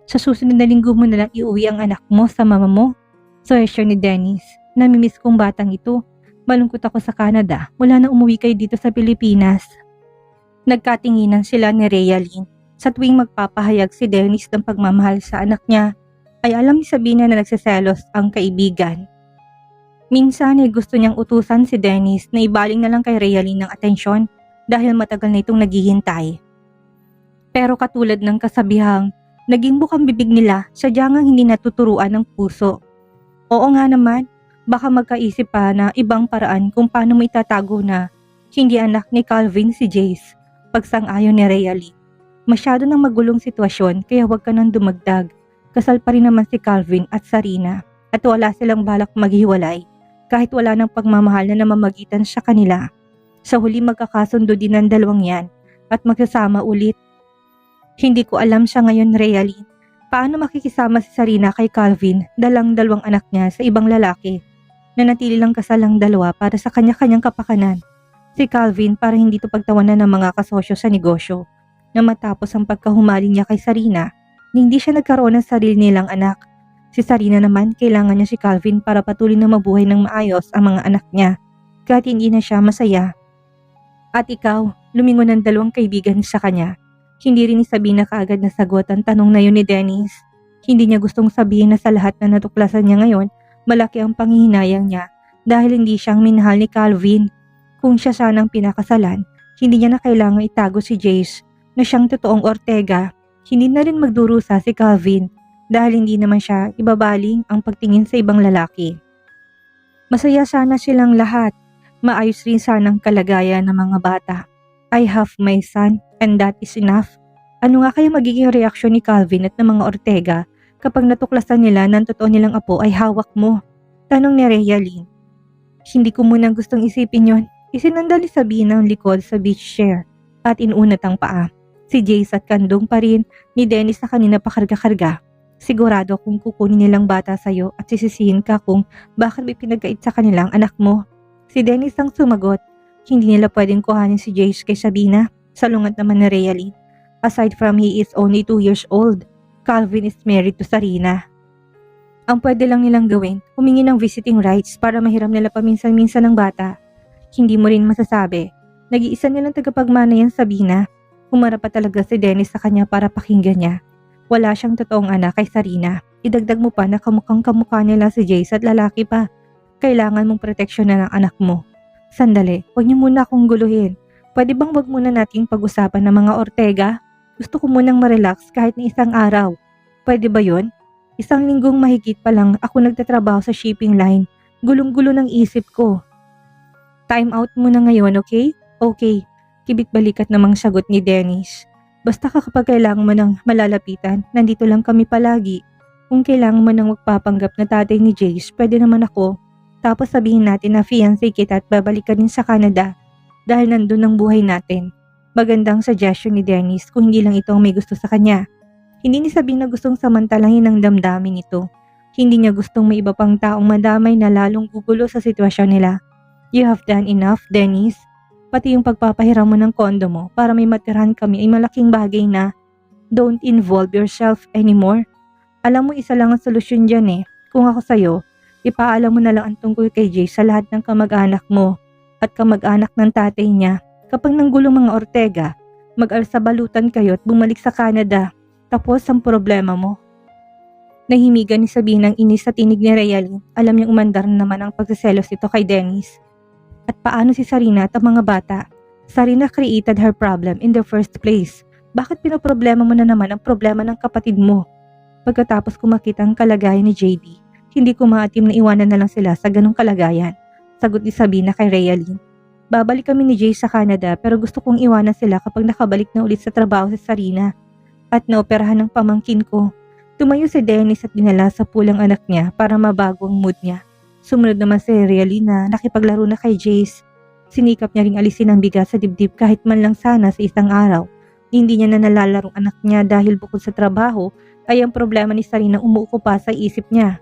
Sa susunod na linggo mo na lang iuwi ang anak mo sa mama mo. Suwestyon ni Dennis. Namimiss kong batang ito. Malungkot ako sa Canada mula na umuwi kayo dito sa Pilipinas. Nagkatinginan sila ni Realyn. Sa tuwing magpapahayag si Dennis ng pagmamahal sa anak niya, ay alam ni Sabina na nagseselos ang kaibigan. Minsan ay gusto niyang utusan si Dennis na ibaling na lang kay Realyn ng atensyon dahil matagal na itong naghihintay. Pero katulad ng kasabihang, naging bukang bibig nila sadyang hindi natuturuan ng puso. Oo nga naman, baka magkaisip pa na ibang paraan kung paano mo itatago na hindi anak ni Calvin si Jace, pagsang-ayon ni Realyn. Masyado nang magulong sitwasyon kaya huwag ka nang dumagdag. Kasal pa rin naman si Calvin at Sarina at wala silang balak maghiwalay kahit wala ng pagmamahal na namamagitan sa kanila. Sa huli magkakasundo din ng dalawang yan at magsasama ulit. Hindi ko alam siya ngayon, Realyn. Paano makikisama si Sarina kay Calvin dalang dalawang anak niya sa ibang lalaki? Nanatili lang kasal ang dalawa para sa kanya-kanyang kapakanan. Si Calvin para hindi ito pagtawanan ng mga kasosyo sa negosyo na matapos ang pagkahumali niya kay Sarina, hindi siya nagkaroon ng sarili nilang anak. Si Sarina naman kailangan niya si Calvin para patuloy na mabuhay ng maayos ang mga anak niya kahit hindi na siya masaya. At ikaw, lumingon ng dalawang kaibigan sa kanya. Hindi rin ni Sabina kaagad nasagot ang tanong na yun ni Dennis. Hindi niya gustong sabihin na sa lahat na natuklasan niya ngayon, malaki ang panghihinayang niya dahil hindi siyang minahal ni Calvin. Kung siya sanang pinakasalan, hindi niya na kailangang itago si Jace na siyang totoong Ortega. Hindi na rin magdurusa si Calvin dahil hindi naman siya ibabaling ang pagtingin sa ibang lalaki. Masaya sana silang lahat. Maayos rin sanang kalagayan ng mga bata. I have my son and that is enough. Ano nga kaya magiging reaksyon ni Calvin at ng mga Ortega kapag natuklasan nila na ang totoo nilang apo ay hawak mo? Tanong ni Realyn. Hindi ko munang gustong isipin yon. Isinandal ni Sabina ang likod sa beach chair at inuunat ang paa. Si Jace at kandong pa rin ni Dennis na kanina pakarga-karga. Sigurado kung kukunin nilang bata sa'yo at sisisihin ka kung bakit may pinagkait sa kanilang anak mo. Si Dennis ang sumagot. Hindi nila pwedeng kuhanin si Jace kay Sabina. Salungat naman ni Realyn. Aside from he is only 2 years old, Calvin is married to Sarina. Ang pwede lang nilang gawin, humingi ng visiting rights para mahiram nila paminsan-minsan ng bata. Hindi mo rin masasabi. Nag-iisa nilang tagapagmana yan, Sabina. Humarap pa talaga si Dennis sa kanya para pakinggan niya. Wala siyang totoong anak kay Sarina. Idagdag mo pa na kamukhang kamukha nila si Jace at lalaki pa. Kailangan mong proteksyonan ng anak mo. Sandali, huwag niyo muna akong guluhin. Pwede bang wag muna nating pag-usapan ng mga Ortega? Gusto ko munang ma-relax kahit na isang araw. Pwede ba yon? Isang linggong mahigit pa lang ako nagtatrabaho sa shipping line. Gulong-gulo ng isip ko. Time out muna ngayon, okay? Okay. Kibit balikat namang sagot ni Dennis. Basta kapag kailangan mo ng malalapitan, nandito lang kami palagi. Kung kailangan mo ng magpapanggap na tatay ni Jace, pwede naman ako. Tapos sabihin natin na fiancé kita at babalik ka rin sa Canada dahil nandun ang buhay natin. Magandang suggestion ni Dennis kung hindi lang ito ang may gusto sa kanya. Hindi ni Sabina gustong samantalahin ang damdamin nito. Hindi niya gustong may iba pang taong madamay na lalong gugulo sa sitwasyon nila. You have done enough, Dennis. Pati yung pagpapahiram mo ng kondo mo para may matirahan kami ay malaking bagay na. Don't involve yourself anymore. Alam mo isa lang ang solusyon dyan eh. Kung ako sa'yo, ipaalam mo na lang ang tungkol kay Jay sa lahat ng kamag-anak mo at kamag-anak ng tatay niya. Kapag nanggulo mga Ortega, mag-alsabalutan kayo at bumalik sa Canada. Tapos ang problema mo. Nahimigan ni Sabina ng inis sa tinig ni Realyn. Alam niyang umandar na naman ang pagsiselos nito kay Dennis. At paano si Sarina at ang mga bata? Sarina created her problem in the first place. Bakit pinoproblema mo na naman ang problema ng kapatid mo? Pagkatapos ko makita ang kalagayan ni JD, hindi ko maatim na iwanan na lang sila sa ganong kalagayan. Sagot ni Sabina kay Realyn. Babalik kami ni Jay sa Canada pero gusto kong iwanan sila kapag nakabalik na ulit sa trabaho si Sarina. At naoperahan ng pamangkin ko. Tumayo si Dennis at dinala sa pulang anak niya para mabago ang mood niya. Sumunod naman si Realyn na nakipaglaro na kay Jace. Sinikap niya ring alisin ang bigat sa dibdib kahit man lang sana sa isang araw. Hindi niya na nalalarong anak niya dahil bukod sa trabaho ay ang problema ni Sarina umuukupa sa isip niya.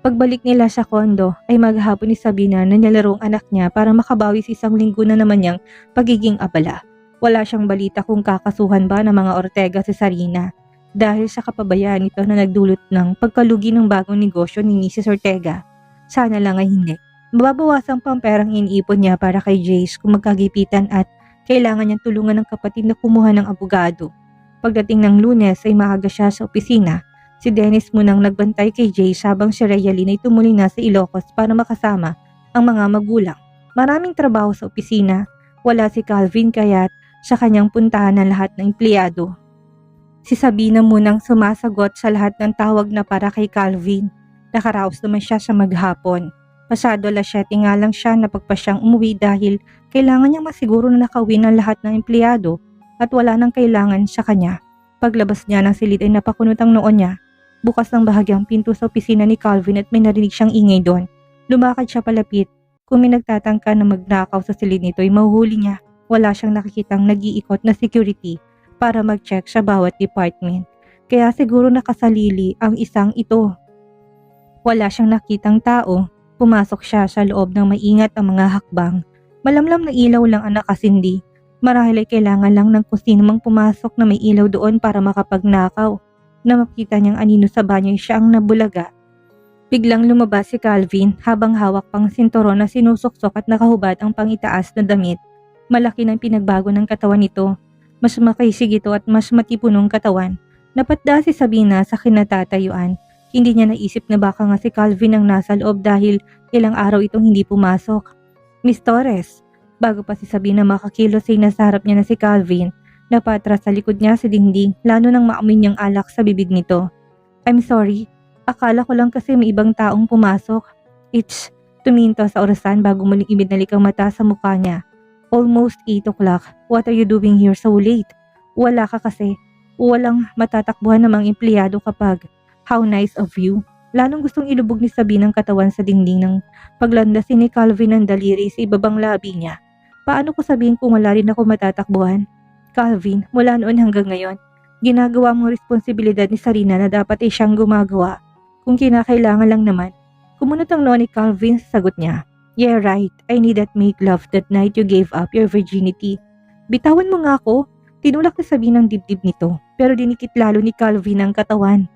Pagbalik nila sa kondo ay maghapon ni Sabina na nilalaro ang anak niya para makabawi sa isang linggo na naman niyang pagiging abala. Wala siyang balita kung kakasuhan ba ng mga Ortega si Sarina. dahil sa kapabayaan nito na nagdulot ng pagkalugi ng bagong negosyo ni Mrs. Ortega. Sana lang ay hindi. Mababawasan pa ang perang iniipon niya para kay Jace kung magkagipitan at kailangan niyang tulungan ng kapatid na kumuha ng abogado. Pagdating ng Lunes ay maaga siya sa opisina. Si Dennis munang nagbantay kay Jace habang si Rayalyn ay tumuli na sa Ilocos para makasama ang mga magulang. Maraming trabaho sa opisina. Wala si Calvin kaya't sa kanyang puntahan ng lahat ng empleyado. Si Sabina munang sumasagot sa lahat ng tawag na para kay Calvin. Nakaraos naman siya sa maghapon. Pasado 7:00 nga lang siya napagpa siyang umuwi dahil kailangan niyang masiguro na nakauwi ng lahat ng empleyado at wala nang kailangan sa kanya. Paglabas niya ng silid ay napakunot ang noon niya. Bukas ng bahagyang pinto sa opisina ni Calvin at may narinig siyang ingay doon. Lumakad siya palapit. Kung may nagtatangka na magnakaw sa silid nito ay mahuhuli niya. Wala siyang nakikitang nag-iikot na security para mag-check sa bawat department. Kaya siguro nakasalili ang isang ito. Wala siyang nakitang tao. Pumasok siya sa loob ng maingat ang mga hakbang. Malamlam na ilaw lang ang nakasindi. Marahil ay kailangan lang ng kung sino mang pumasok na may ilaw doon para makapagnakaw. Na makita niyang anino sa banyo siya ang nabulaga. Biglang lumabas si Calvin habang hawak pang sinturon na sinusuksok at nakahubad ang pangitaas na damit. Malaki ng pinagbago ng katawan nito. Mas makaisig ito at mas matipunong katawan. Napatda si Sabina sa kinatatayuan. Hindi niya naisip na baka nga si Calvin ang nasa loob dahil ilang araw itong hindi pumasok. Miss Torres, bago pa si Sabina makakilos ay nasa harap niya na si Calvin. Napatras sa likod niya si dingding, lalo nang maamoy niyang alak sa bibig nito. I'm sorry, akala ko lang kasi may ibang taong pumasok. Tuminto sa orasan bago muling ibinalik ang mata sa mukha niya. Almost 8 o'clock. What are you doing here so late? Wala ka kasi. Walang matatakbuhan ng mga empleyado kapag how nice of you. Lalong gustong ilubog ni Sabina ang katawan sa dingding ng paglandasin ni Calvin ng daliri sa ibabang labi niya. Paano ko sabihin kung wala rin ako matatakbuhan? Calvin, mula noon hanggang ngayon, ginagawa mong responsibilidad ni Sarina na dapat ay siyang gumagawa. Kung kinakailangan lang naman. Kumunot ang noon ni Calvin sa sagot niya. Yeah, right. I need that make love that night you gave up your virginity. Bitawan mo nga ako. Tinulak ni Sabina ang dibdib nito, pero dinikit lalo ni Calvin ang katawan.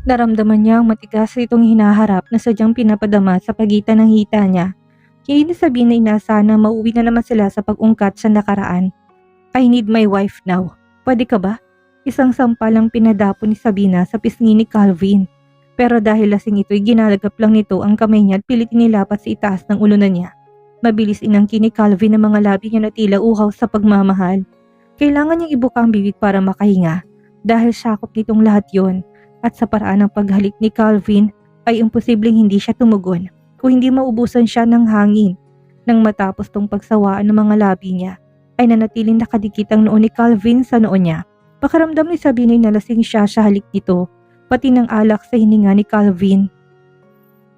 Naramdaman niya ang matigas itong hinaharap na sadyang pinapadama sa pagitan ng hita niya. Hindi sabihin na inasa na mauwi na naman sila sa pag-ungkat sa nakaraan. I need my wife now. Pwede ka ba? Isang sampalang pinadapo ni Sabina sa pisngi ni Calvin. Pero dahil lasing ito'y ginalagap lang nito ang kamay niya at pilit inilapat sa itaas ng ulunan niya. Mabilis inangkin ni Calvin ang mga labi niya na tila uhaw sa pagmamahal. Kailangan niyang ibuka ang bibig para makahinga dahil sakop nitong lahat yon. At sa paraan ng paghalik ni Calvin ay imposibleng hindi siya tumugon kung hindi maubusan siya ng hangin. Nang matapos tong pagsawaan ng mga labi niya ay nanatiling nakadikit ang noo ni Calvin sa noo niya. Pakaramdam ni Sabina ay nalasing siya sa halik nito, pati ng alak sa hininga ni Calvin.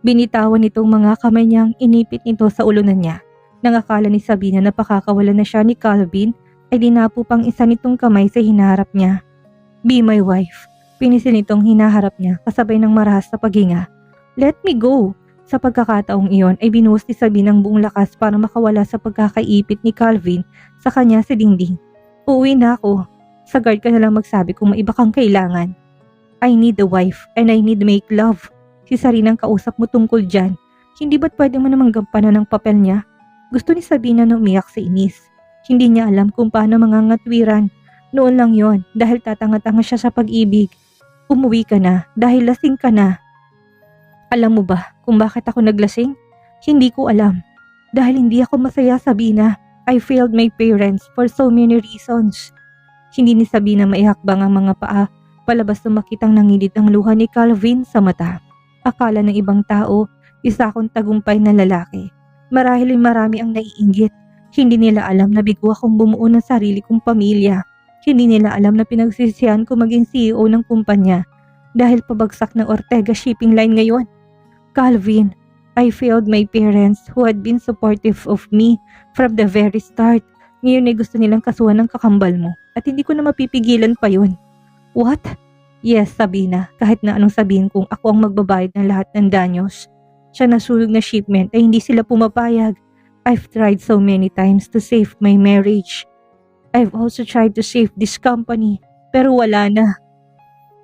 Binitawan nitong mga kamay niyang inipit nito sa ulunan niya. Nang akala ni Sabina na pakakawalan na siya ni Calvin ay dinapo pang isa nitong kamay sa hinaharap niya. Be my wife. Pinisil nitong hinaharap niya kasabay ng marahas na paghinga. Let me go! Sa pagkakataong iyon ay binuhos ni Sabina ng buong lakas para makawala sa pagkakaipit ni Calvin sa kanya sa dingding. Uuwi na ako. Sa guard ka na lang magsabi kung may iba kang kailangan. I need a wife and I need to make love. Si Sarinang kausap mo tungkol dyan. Hindi ba't pwede mo namang gampanan ng papel niya? Gusto ni Sabina na umiyak sa inis. Hindi niya alam kung paano mangangatwiran. Noon lang yon dahil tatanga-tanga siya sa pag-ibig. Umuwi ka na dahil lasing ka na. Alam mo ba kung bakit ako naglasing? Hindi ko alam. Dahil hindi ako masaya, Sabina. I failed my parents for so many reasons. Hindi ni Sabina maihakbang ang mga paa. Palabas na makitang nangilid ang luha ni Calvin sa mata. Akala ng ibang tao, isa akong tagumpay na lalaki. Marahil ay marami ang naiinggit. Hindi nila alam na bigo akong bumuo ng sarili kong pamilya. Hindi nila alam na pinagsisihan ko maging CEO ng kumpanya dahil pabagsak ng Ortega Shipping Line ngayon. Calvin, I failed my parents who had been supportive of me from the very start. Ngayon ay gusto nilang kasuhan ng kakambal mo at hindi ko na mapipigilan pa yun. What? Yes, Sabina, kahit na anong sabihin kung ako ang magbabayad ng lahat ng danyos. Siya nasunog na shipment ay hindi sila pumapayag. I've tried so many times to save my marriage. I've also tried to save this company, pero wala na.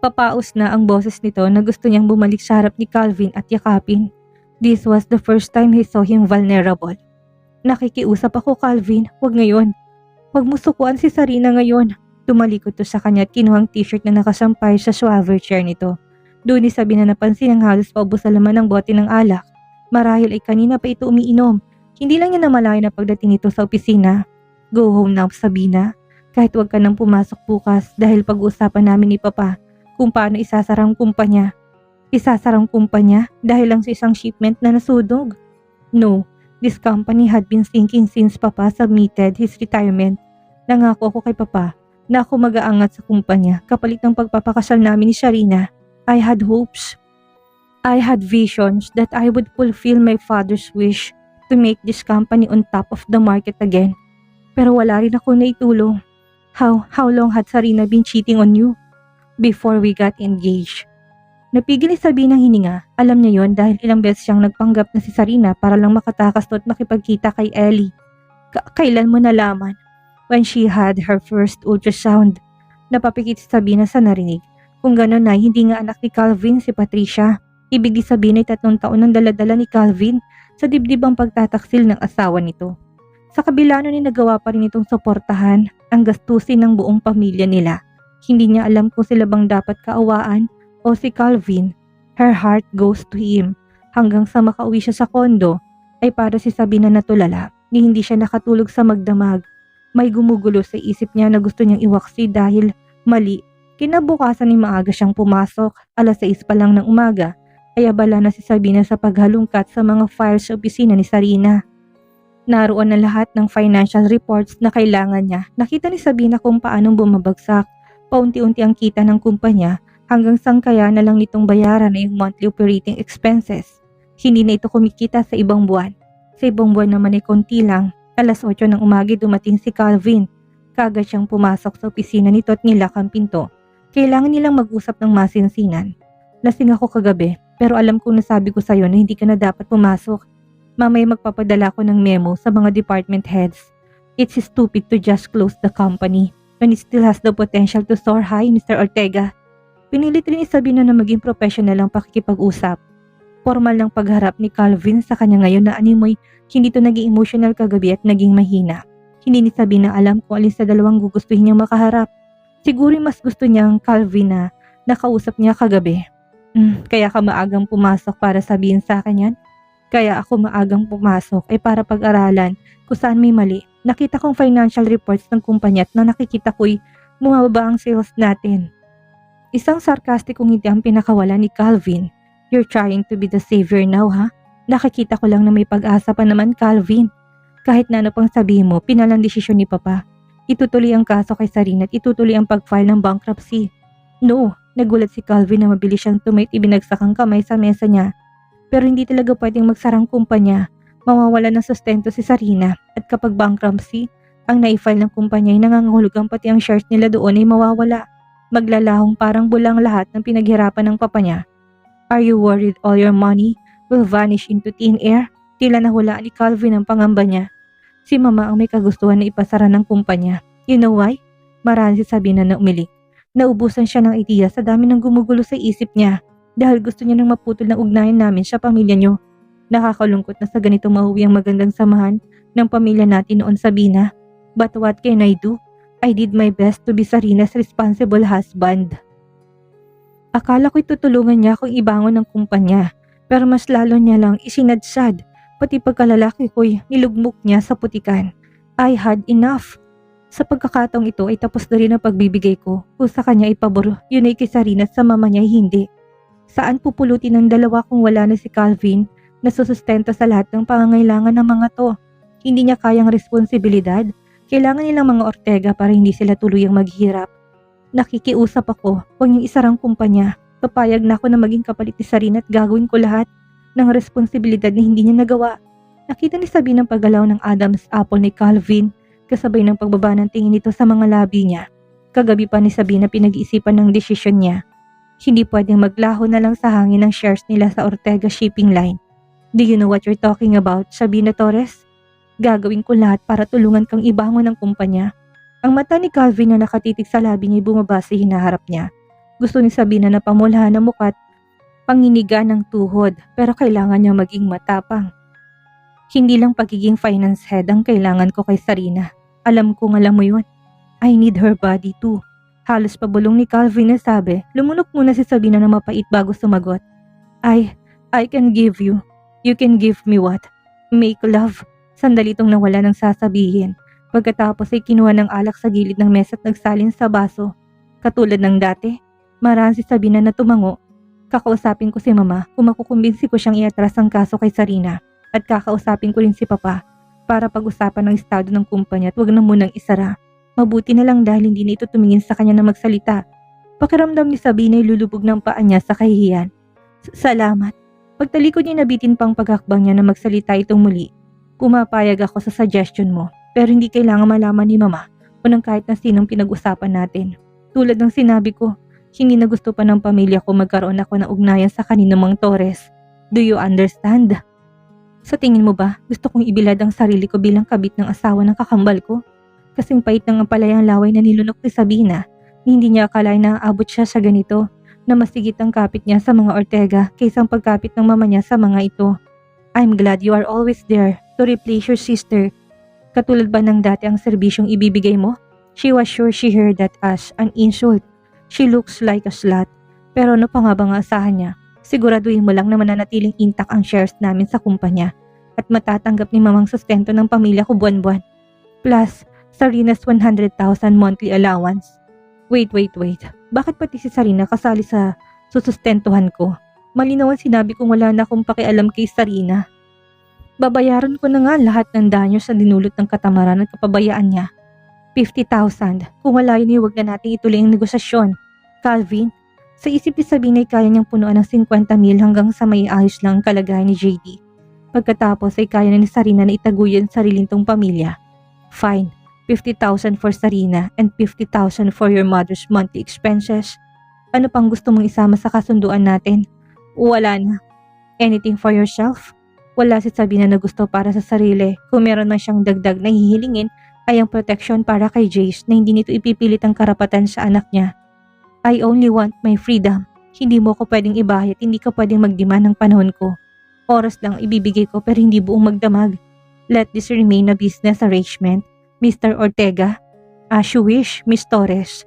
Papaos na ang boses nito na gusto niyang bumalik sa harap ni Calvin at yakapin. This was the first time he saw him vulnerable. Nakikiusap ako, Calvin, wag ngayon. Wag mo sukuan si Sarina ngayon. Tumalikod to sa kanya at kinuhang t-shirt na nakasampay sa shower chair nito. Doon ni Sabina napansin ang halos paubos sa laman ng bote ng alak. Marahil ay kanina pa ito umiinom. Hindi lang niya namalayan na pagdating nito sa opisina. Go home now, Sabina. Kahit wag ka nang pumasok bukas dahil pag-uusapan namin ni Papa kung paano isasarang kumpanya. Isasarang kumpanya dahil lang sa isang shipment na nasudog. No, this company had been sinking since Papa submitted his retirement. Nangako ako kay Papa na ako mag-aangat sa kumpanya kapalit ng pagpapakasal namin ni Sharina. I had hopes. I had visions that I would fulfill my father's wish to make this company on top of the market again. Pero wala rin ako naitulong. How long had Sarina been cheating on you? Before we got engaged. Napigil ni Sabina ng hininga. Alam niya yon dahil ilang beses siyang nagpanggap na si Sarina para lang makatakas to at makipagkita kay Ellie. Kailan mo nalaman? When she had her first ultrasound. Napapikit si Sabina sa narinig. Kung gano'n ay hindi nga anak ni Calvin si Patricia. Ibig sabihin ay 3 taon ng daladala ni Calvin sa dibdib ang pagtataksil ng asawa nito. Sa kabila nun ay nagawa pa rin itong suportahan ang gastusin ng buong pamilya nila. Hindi niya alam kung sila bang dapat kaawaan o si Calvin. Her heart goes to him. Hanggang sa makauwi siya sa kondo ay para si Sabina natulala ni hindi siya nakatulog sa magdamag. May gumugulo sa isip niya na gusto niyang iwaksi dahil mali. Kinabukasan ay maaga siyang pumasok, 6:00 pa lang ng umaga, ay abala na si Sabina sa paghalungkat sa mga files sa opisina ni Sarina. Naroon na lahat ng financial reports na kailangan niya. Nakita ni Sabina kung paanong bumabagsak, paunti-unti ang kita ng kumpanya hanggang kaya na lang nitong bayaran na yung monthly operating expenses. Hindi na ito kumikita sa ibang buwan. Sa ibang buwan naman ay konti lang. 8:00 ng umaga dumating si Calvin. Kagad siyang pumasok sa opisina nito at nilak ang pinto. Kailangan nilang mag-usap ng masinsinan. Lasing ako kagabi, pero alam kong nasabi ko sa'yo na hindi ka na dapat pumasok. Mamaya magpapadala ko ng memo sa mga department heads. It's stupid to just close the company when it still has the potential to soar high, Mr. Ortega. Pinilit rin Sabina na maging professional ang pakikipag-usap. Formal ng pagharap ni Calvin sa kanya ngayon na animoy hindi to naging emotional kagabi at naging mahina. Hindi ni Sabina alam kung alin sa dalawang gugustuhin niyang makaharap. Siguro mas gusto niya ang Calvin na nakausap niya kagabi. Kaya ka maagang pumasok para sabihin sa akin yan? Kaya ako maagang pumasok ay para pag-aralan kung saan may mali. Nakita kong financial reports ng kumpanya at na nakikita ko'y bumababa ang sales natin. Isang sarkastikong ngiti ang pinakawala ni Calvin. You're trying to be the savior now, ha? Nakikita ko lang na may pag-asa pa naman, Calvin. Kahit na ano pang sabihin mo, pinalang desisyon ni Papa. Itutuloy ang kaso kay Sarina at itutuloy ang pag-file ng bankruptcy. No, nagulat si Calvin na mabilis siyang tumait, ibinagsak ang kamay sa mesa niya. Pero hindi talaga pwedeng magsarang kumpanya. Mawawala ng sustento si Sarina at kapag bankruptcy, ang na-file ng kumpanya ay nangangahulugang pati ang shares nila doon ay mawawala. Maglalahong parang bulang lahat ng pinaghirapan ng papa niya. Are you worried all your money will vanish into thin air? Tila nahulaan ni Calvin ang pangamba niya. Si Mama ang may kagustuhan na ipasara ng kumpanya. You know why? Marahil si Sabina na umilik. Naubusan siya ng ideya sa dami ng gumugulo sa isip niya dahil gusto niya nang maputol ng ugnayan namin sa pamilya niyo. Nakakalungkot na sa ganito mahuwi ang magandang samahan ng pamilya natin noon, Sabina. But what can I do? I did my best to be Sarina's responsible husband. Akala ko'y tutulungan niya akong ibangon ng kumpanya, pero mas lalo niya lang isinadsad. Pati pagkalalaki ko'y nilugmok niya sa putikan. I had enough. Sa pagkakataong ito ay tapos na rin ang pagbibigay ko. Kung sa kanya ay pabor, yun ay kay Sarina, sa mama niya ay hindi. Saan pupulutin ng dalawa kung wala na si Calvin na susustento sa lahat ng pangangailangan ng mga to? Hindi niya kayang responsibilidad. Kailangan nilang mga Ortega para hindi sila tuluyang maghirap. Nakikiusap ako, huwag niyong isarang kumpanya. Papayag na ako na maging kapalit ni Sarina at gagawin ko lahat ng responsibilidad na hindi niya nagawa. Nakita ni Sabina ang paggalaw ng Adam's apple ni Calvin, kasabay ng pagbaba ng tingin nito sa mga labi niya. Kagabi pa ni Sabina pinag-iisipan ng desisyon niya. Hindi pwedeng maglaho na lang sa hangin ang shares nila sa Ortega Shipping Line. Do you know what you're talking about, Sabina Torres? Gagawin ko lahat para tulungan kang ibangon ng kumpanya. Ang mata ni Calvin na nakatitig sa labi niya ay bumaba sa hinaharap niya. Gusto ni Sabina na pamulahan ng mukat, panginiga ng tuhod, pero kailangan niya maging matapang. Hindi lang pagiging finance head ang kailangan ko kay Sarina. Alam kong alam mo yun. I need her body too. Halos pabulong ni Calvin na sabi, lumunok muna si Sabina na mapait bago sumagot. I can give you. You can give me what? Make love. Sandali itong nawala ng sasabihin. Pagkatapos ay kinuha ng alak sa gilid ng mesa at nagsalin sa baso. Katulad ng dati, maraan si Sabina na tumango. Kakausapin ko si Mama kung makukumbinsi ko siyang iatras ang kaso kay Sarina. At kakausapin ko rin si Papa para pag-usapan ng estado ng kumpanya at huwag na munang isara. Mabuti na lang dahil hindi na ito tumingin sa kanya na magsalita. Pakiramdam ni Sabina ay lulubog ng paa niya sa kahihiyan. Salamat. Pagtalikod niya nabitin pang paghakbang niya na magsalita itong muli. Pumapayag ako sa suggestion mo, pero hindi kailangan malaman ni Mama o ng kahit na sinong pinag-usapan natin. Tulad ng sinabi ko, hindi na gusto pa ng pamilya ko magkaroon ako ng ugnayan sa kanino mang Torres. Do you understand? Sa tingin mo ba, gusto kong ibilad ang sarili ko bilang kabit ng asawa ng kakambal ko? Kasing pait ng ampalayang laway na nilunok ni Sabina, hindi niya akalain na aabot siya sa ganito, na masigit ang kapit niya sa mga Ortega kaysa ang pagkapit ng mama niya sa mga ito. I'm glad you are always there to replace your sister. Katulad ba ng dati ang serbisyong ibibigay mo? She was sure she heard that as an insult. She looks like a slut. Pero ano pa nga bang aasahan niya? Siguraduhin mo lang na mananatiling intact ang shares namin sa kumpanya at matatanggap ni Mamang sustento ng pamilya ko buwan-buwan. Plus, Sarina's 100,000 monthly allowance. Wait. Bakit pati si Sarina kasali sa susustentuhan ko? Malinaw ang sinabi kong wala na akong pakialam kay Sarina. Babayaran ko na nga lahat ng danyo sa dinulot ng katamaran at kapabayaan niya. 50,000. Kung wala yun, huwag na natin ituloy ang negosasyon. Calvin, sa isip ni Sabina ay kaya niyang punuan ng 50 mil hanggang sa may ayos lang ang kalagayan ni JD. Pagkatapos ay kaya na ni Sarina na itaguyan ang sariling tong pamilya. Fine, 50,000 for Sarina and 50,000 for your mother's monthly expenses. Ano pang gusto mong isama sa kasunduan natin? Wala na. Anything for yourself? Wala si Sabina na gusto para sa sarili. Kung meron man siyang dagdag na hihilingin ay ang protection para kay Jace na hindi nito ipipilit ang karapatan sa anak niya. I only want my freedom. Hindi mo ko pwedeng ibahit, hindi ka pwedeng magdemand ng panahon ko. Oras lang ibibigay ko pero hindi buong magdamag. Let this remain a business arrangement, Mr. Ortega. As you wish, Miss Torres.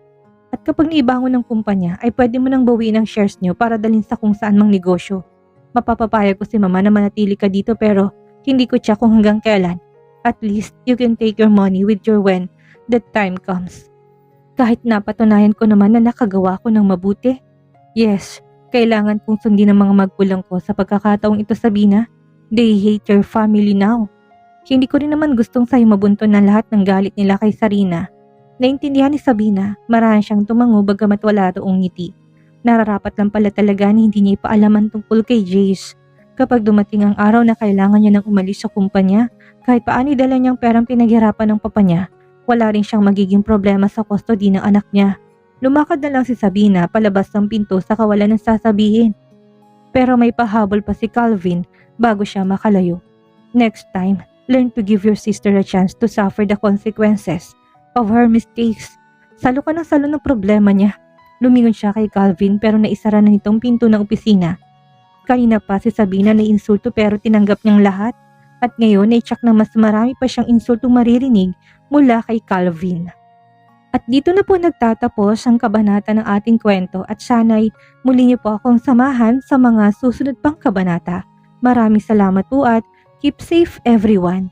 At kapag naibangon ng kumpanya ay pwede mo nang bawiin ang shares niyo para dalhin sa kung saan mang negosyo. Mapapapayag ko si Mama na manatili ka dito pero hindi ko tiyak kung hanggang kailan. At least you can take your money with your when that time comes. Kahit napatunayan ko naman na nakagawa ko ng mabuti. Yes, kailangan kong sundin ang mga magulang ko sa pagkakataong ito, Sabina. They hate your family now. Hindi ko rin naman gustong sa'yo mabunton ng lahat ng galit nila kay Sarina. Naintindihan ni Sabina, marahan siyang tumango bagamat wala roong ngiti. Nararapat lang pala talaga na hindi niya ipaalaman tungkol kay Jace. Kapag dumating ang araw na kailangan niya nang umalis sa kumpanya, kahit paano dala niyang perang pinaghirapan ng papa niya, wala rin siyang magiging problema sa custody ng anak niya. Lumakad na lang si Sabina palabas ng pinto sa kawalan ng sasabihin. Pero may pahabol pa si Calvin bago siya makalayo. Next time, learn to give your sister a chance to suffer the consequences of her mistakes. Salo ka ng salo ng problema niya. Lumingon siya kay Calvin pero naisara na nitong pinto ng opisina. Kanina pa si Sabina na insulto pero tinanggap niyang lahat. At ngayon ay tsak na mas marami pa siyang insultong maririnig mula kay Calvin. At dito na po nagtatapos ang kabanata ng ating kwento at sana'y muli niyo po akong samahan sa mga susunod pang kabanata. Maraming salamat po at keep safe everyone.